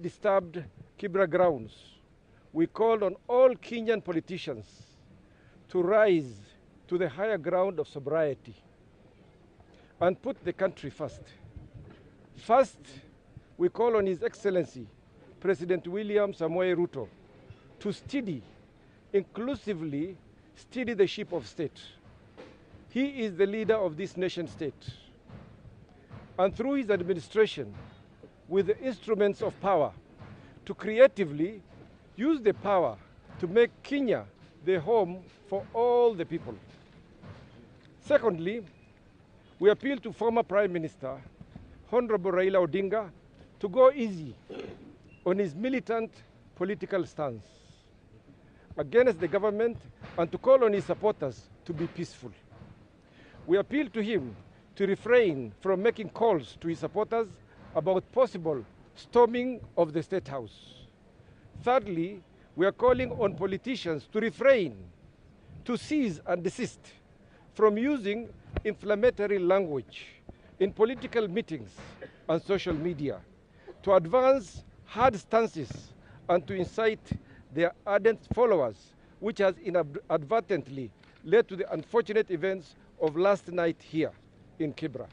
disturbed Kibera grounds, we called on all Kenyan politicians to rise to the higher ground of sobriety and put the country first. First, we call on His Excellency, President William Samoei Ruto, to inclusively steady the ship of state. He is the leader of this nation state. And through his administration, with the instruments of power, to creatively use the power to make Kenya the home for all the people. Secondly, we appeal to former Prime Minister, Honorable Raila Odinga, to go easy on his militant political stance against the government and to call on his supporters to be peaceful. We appeal to him to refrain from making calls to his supporters about possible storming of the State House. Thirdly, we are calling on politicians to refrain, to cease and desist from using inflammatory language in political meetings and social media, to advance hard stances and to incite their ardent followers, which has inadvertently led to the unfortunate events of last night here in Kibera.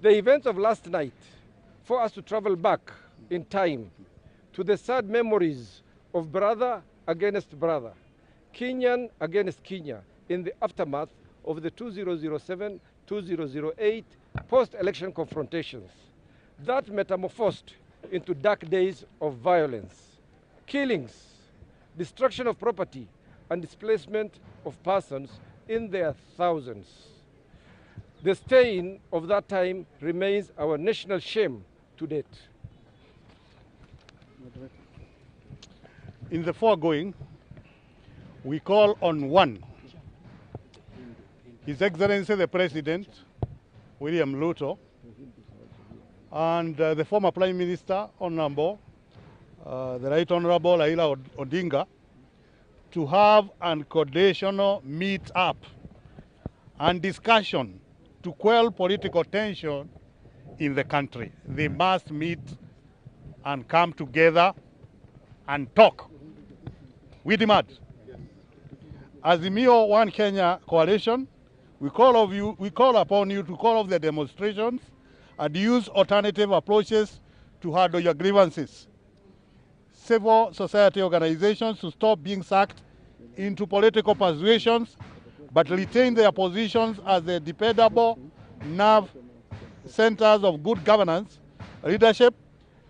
The events of last night for us to travel back in time to the sad memories of brother against brother, Kenyan against Kenya in the aftermath of the 2007-2008 post-election confrontations that metamorphosed into dark days of violence, killings, destruction of property, and displacement of persons in their thousands. The stain of that time remains our national shame to date. In the foregoing, we call on one, His Excellency the President, William Ruto, and the former Prime Minister, Honorable, the Right Honorable RAILA Odinga, to have an coordinational meet-up and discussion to quell political tension in the country. They must meet and come together and talk. We demand. Azimio One Kenya Coalition, we call upon you to call off the demonstrations and use alternative approaches to handle your grievances. Civil society organizations to stop being sucked into political persuasions, but retain their positions as the dependable nerve centers of good governance, leadership,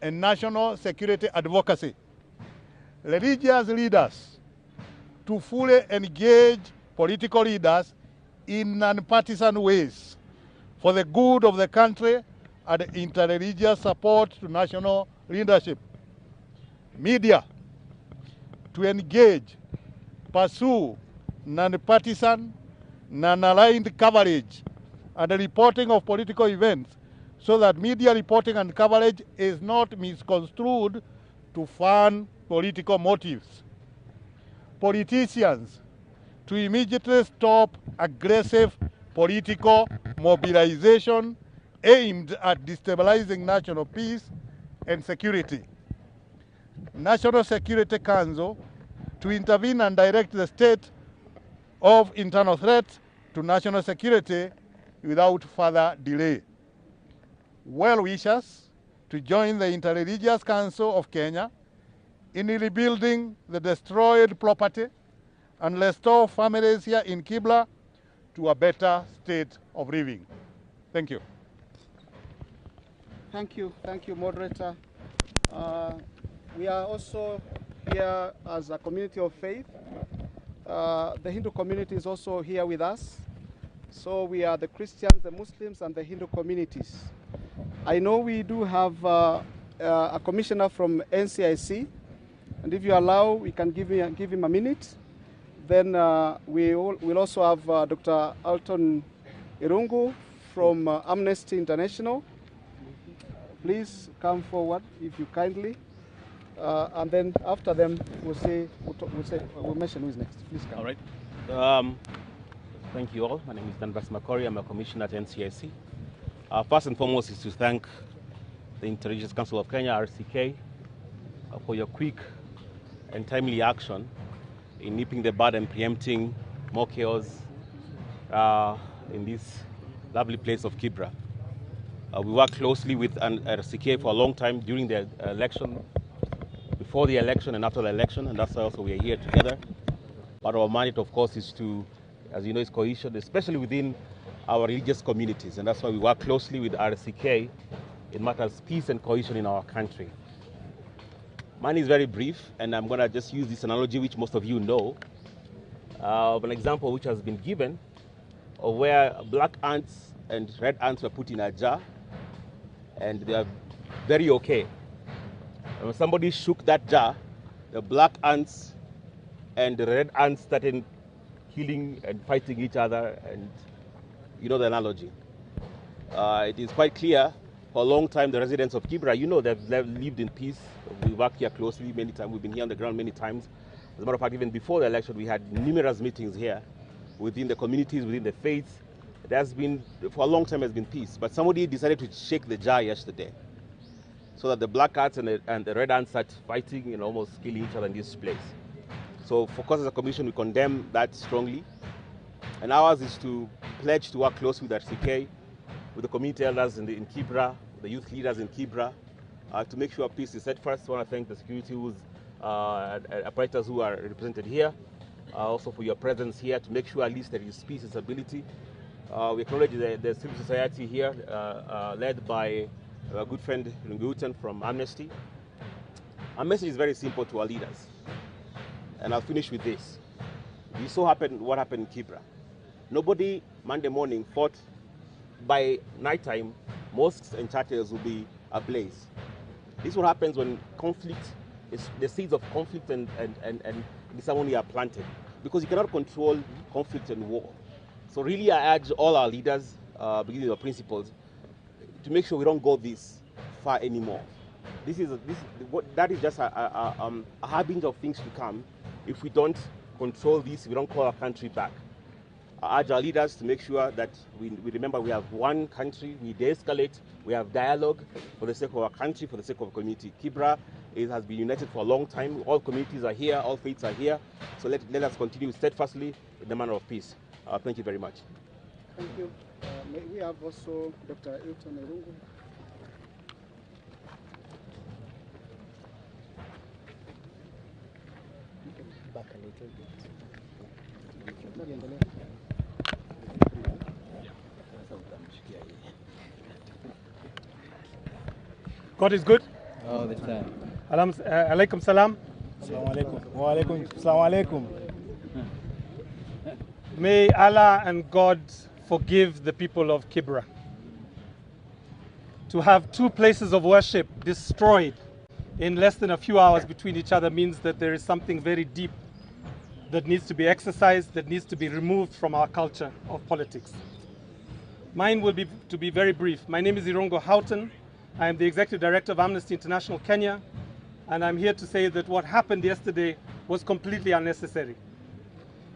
and national security advocacy. Religious leaders to fully engage political leaders in non-partisan ways for the good of the country and interreligious support to national leadership. Media to engage, pursue non-partisan, non-aligned coverage and the reporting of political events so that media reporting and coverage is not misconstrued to fund political motives. Politicians to immediately stop aggressive political mobilization aimed at destabilizing national peace and security. National Security Council to intervene and direct the state of internal threats to national security without further delay. Well-wishers to join the Interreligious Council of Kenya in rebuilding the destroyed property and restore families here in Kibera to a better state of living. Thank you. Thank you, moderator. We are also here as a community of faith. The Hindu community is also here with us. So we are the Christians, the Muslims, and the Hindu communities. I know we do have a commissioner from NCIC, and if you allow, we can give him a minute. Then we'll also have Dr. Arson Irungu from Amnesty International. Please come forward, if you kindly. And then after them, we'll mention who is next. Please come. All right. Thank you all. My name is Danvas Makori. I'm a commissioner at NCIC. First and foremost is to thank the Inter-Religious Council of Kenya, RCK, for your quick and timely action in nipping the bud and preempting more chaos in this lovely place of Kibera. We worked closely with RCK for a long time during the election, before the election and after the election, and that's why also we are here together. But our mandate, of course, is to, as you know, is cohesion, especially within our religious communities, and that's why we work closely with RCK in matters of peace and cohesion in our country. Mine is very brief, and I'm going to just use this analogy, which most of you know, of an example which has been given of where black ants and red ants were put in a jar, and they are very okay. And when somebody shook that jar, the black ants and the red ants started killing and fighting each other, and you know the analogy. It is quite clear for a long time the residents of Kibera, you know, they've lived in peace. We work here closely many times. We've been here on the ground many times. As a matter of fact, even before the election, we had numerous meetings here within the communities, within the faiths. There's been, for a long time, has been peace. But somebody decided to shake the jar yesterday, so that the black ants and the red ants start fighting and almost killing each other in this place. So for us as a commission, we condemn that strongly. And ours is to pledge to work closely with RCK, with the community elders in Kibera, the youth leaders in Kibera, to make sure peace is set first. I want to thank the security apparatus who are represented here, also for your presence here, to make sure at least there is peace and stability. We acknowledge the civil society here, led by our good friend Nguyen from Amnesty. Our message is very simple to our leaders, and I'll finish with this. We saw what happened in Kibera. Nobody Monday morning thought by nighttime mosques and churches will be ablaze. This is what happens when conflict, the seeds of conflict and disharmony are planted, because you cannot control conflict and war. So really I urge all our leaders, beginning with the principals, to make sure we don't go this far anymore. That is just a harbinger of things to come if we don't control this, if we don't call our country back. I urge our leaders to make sure that we remember we have one country, we de-escalate, we have dialogue for the sake of our country, for the sake of our community. Kibera has been united for a long time. All communities are here, all faiths are here. So let us continue steadfastly in the manner of peace. Thank you very much. Thank you. May we have also Dr. Hilton Erungu. Back a little bit. God is good. All the time. Alaikum salam. Assalamu alaikum. Wa alaikum. Assalamu alaikum. May Allah and God forgive the people of Kibera. To have two places of worship destroyed in less than a few hours between each other means that there is something very deep that needs to be exercised, that needs to be removed from our culture of politics. Mine will be to be very brief. My name is Irongo Houghton. I am the Executive Director of Amnesty International Kenya, and I'm here to say that what happened yesterday was completely unnecessary.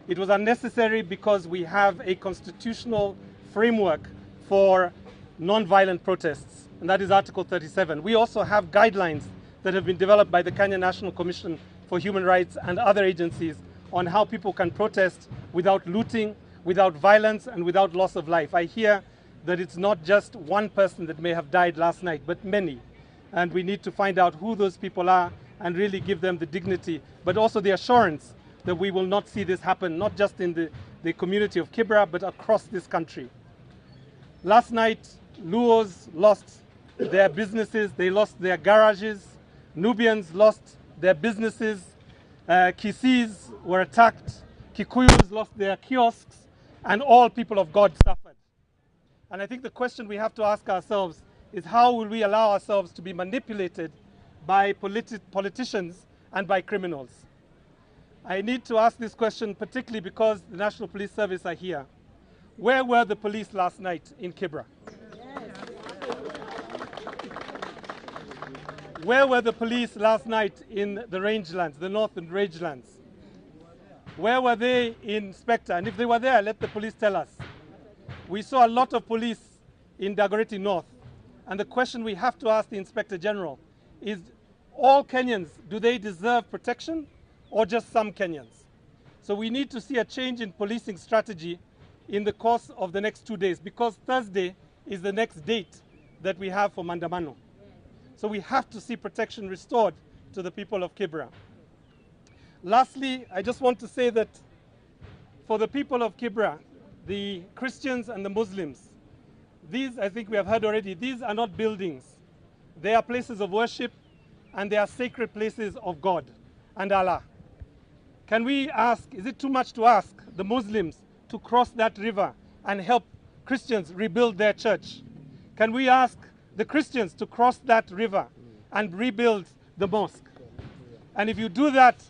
It was unnecessary because we have a constitutional framework for non-violent protests, and that is Article 37. We also have guidelines that have been developed by the Kenya National Commission for Human Rights and other agencies on how people can protest without looting, without violence, and without loss of life. I hear that it's not just one person that may have died last night, but many. And we need to find out who those people are and really give them the dignity, but also the assurance that we will not see this happen, not just in the community of Kibera, but across this country. Last night, Luos lost their businesses, they lost their garages, Nubians lost their businesses, Kisis were attacked, Kikuyus lost their kiosks, and all people of God suffered. And I think the question we have to ask ourselves is, how will we allow ourselves to be manipulated by politicians and by criminals? I need to ask this question particularly because the National Police Service are here. Where were the police last night in Kibera? Where were the police last night in the rangelands, the northern rangelands? Where were they in Spectre? And if they were there, let the police tell us. We saw a lot of police in Dagoretti North, And the question we have to ask the Inspector General is, all Kenyans, do they deserve protection or just some Kenyans? So we need to see a change in policing strategy in the course of the next 2 days, because Thursday is the next date that we have for Mandamano. So we have to see protection restored to the people of Kibera. Lastly, I just want to say that for the people of Kibera, the Christians and the Muslims, these, I think we have heard already, these are not buildings. They are places of worship, and they are sacred places of God and Allah. Can we ask, is it too much to ask the Muslims to cross that river and help Christians rebuild their church? Can we ask the Christians to cross that river and rebuild the mosque? And if you do that,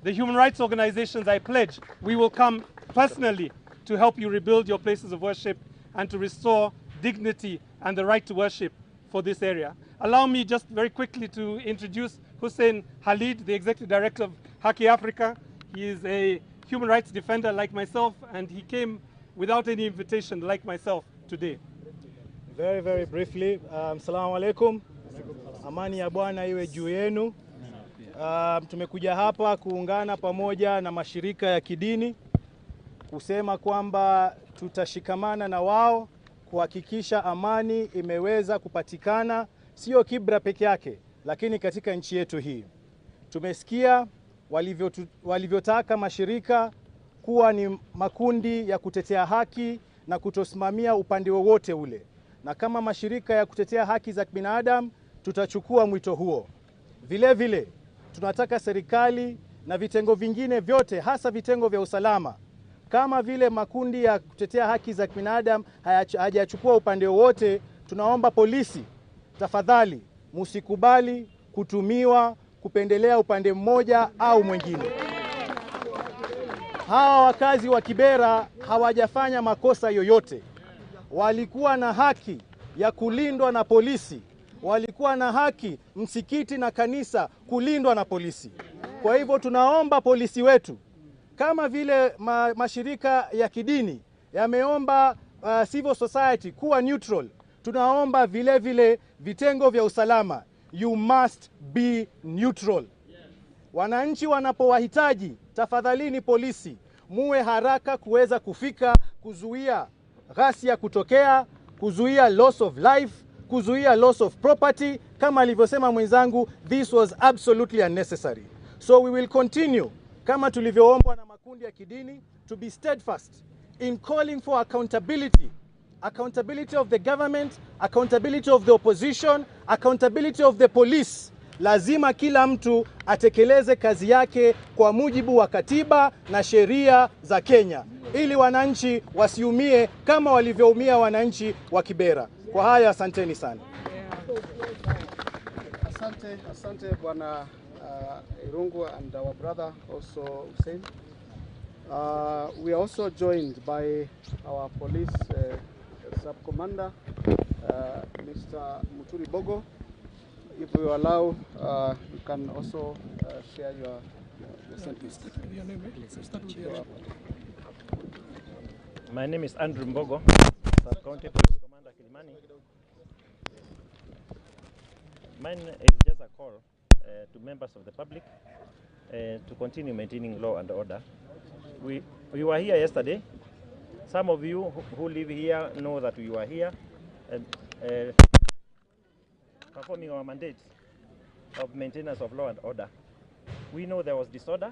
the human rights organizations, I pledge, we will come personally to help you rebuild your places of worship and to restore dignity and the right to worship for this area. Allow me just very quickly to introduce Hussein Halid, the Executive Director of Haki Africa. He is a human rights defender like myself, and he came without any invitation like myself today. Very, very briefly, Assalamu alaikum. Amani ya Bwana iwe juu yenu. Tumekuja hapa kuungana pamoja na mashirika ya kidini kusema kwamba tutashikamana na wao kuhakikisha amani imeweza kupatikana, sio Kibera peke yake, lakini katika nchi yetu hii. Tumesikia walivyotaka mashirika kuwa ni makundi ya kutetea haki na kutosimamia upande wowote ule. Na kama mashirika ya kutetea haki za binadamu, tutachukua mwito huo. Vile vile, tunataka serikali na vitengo vingine vyote, hasa vitengo vya usalama, kama vile makundi ya kutetea haki za binadamu hajachukua upande wote, tunaomba polisi, tafadhali, musikubali kutumiwa kupendelea upande mmoja au mwingine. Hawa wakazi wa Kibera hawajafanya makosa yoyote. Walikuwa na haki ya kulindwa na polisi. Walikuwa na haki msikiti na kanisa kulindwa na polisi. Kwa hivyo tunaomba polisi wetu, kama vile mashirika ya kidini yameomba civil society kuwa neutral, tunaomba vile vile vitengo vya usalama, you must be neutral. Wananchi wanapowahitaji, tafadhalini polisi, muwe haraka kuweza kufika, kuzuia ghasia kutokea, kuzuia loss of life, kuzuia loss of property. Kama alivyosema mwenzangu, this was absolutely unnecessary. So we will continue, kama tulivyoombwa na makundi ya kidini, to be steadfast in calling for accountability. Accountability of the government, accountability of the opposition, accountability of the police. Lazima kila mtu atekeleze kazi yake kwa mujibu wa katiba na sheria za Kenya, ili wananchi wasiumie kama walivyoumia wananchi wa Kibera. Kwa haya, asanteni sana. Asante Bwana Irungu and our brother also Hussein. We are also joined by our police sub-commander, Mr. Muturi Bogo. If you allow, you can also share your sentence. My name is Andrew Mbogo, Sub-County Police Commander Kilimani. Mine is just a call to members of the public to continue maintaining law and order. We were here yesterday. Some of you who live here know that we were here and performing our mandate of maintenance of law and order. We know there was disorder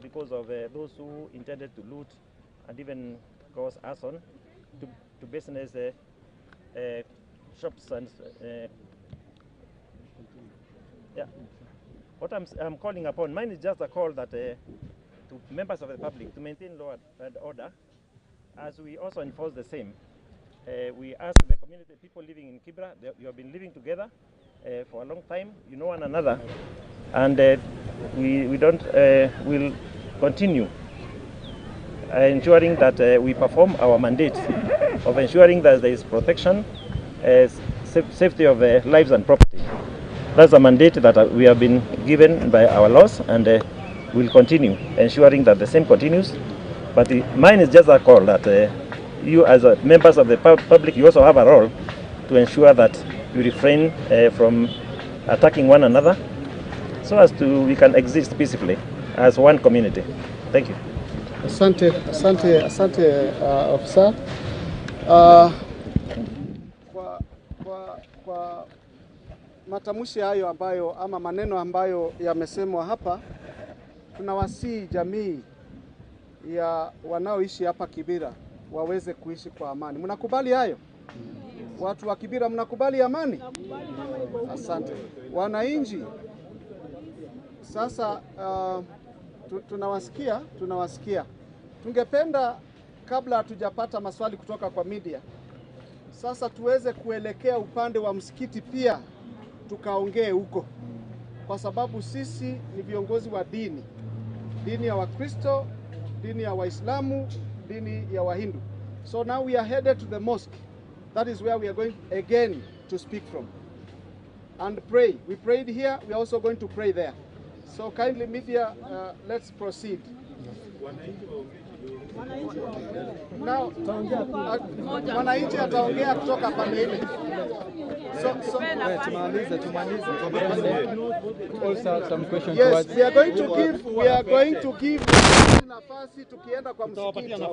because of those who intended to loot and even cause arson to business shops and yeah. What I'm calling upon, mine is just a call that to members of the public to maintain law and order, as we also enforce the same. We ask the community, people living in Kibera, you have been living together for a long time, you know one another, and we'll continue ensuring that we perform our mandate of ensuring that there is protection, safety of lives and property. That's a mandate that we have been given by our laws, and we'll continue ensuring that the same continues. But mine is just a call that you as members of the public, you also have a role to ensure that we refrain from attacking one another, so as to we can exist peacefully as one community. Thank you. Asante, asante, asante officer. Kwa matamshi hayo ambayo ama maneno ambayo yamesemwa hapa, tunawasihi jamii ya wanaoishi hapa Kibera waweze kuishi kwa amani. Mnakubali hayo? Watu wa Kibera mnakubali amani? Asante. Wananchi, sasa tunawasikia. Tungependa kabla hatujapata maswali kutoka kwa media, sasa tuweze kuelekea upande wa msikiti pia tukaongee huko, kwa sababu sisi ni viongozi wa dini ya Wakristo, dini ya Waislamu, dini ya Wahindu. So now we are headed to the mosque. That is where we are going again to speak from and pray. We prayed here, we are also going to pray there. So kindly media, let's proceed. Now, mwananchi ataongea kutoka pande ile. Yes, we are going to give nafasi tukienda kwa msikiti.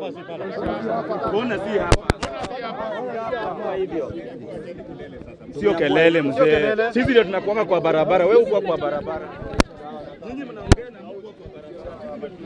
Sio kelele mzee. Sisi ndio tunakuanga kwa barabara, wewe uko kwa barabara. Nyinyi mnaongea na huko kwa barabara.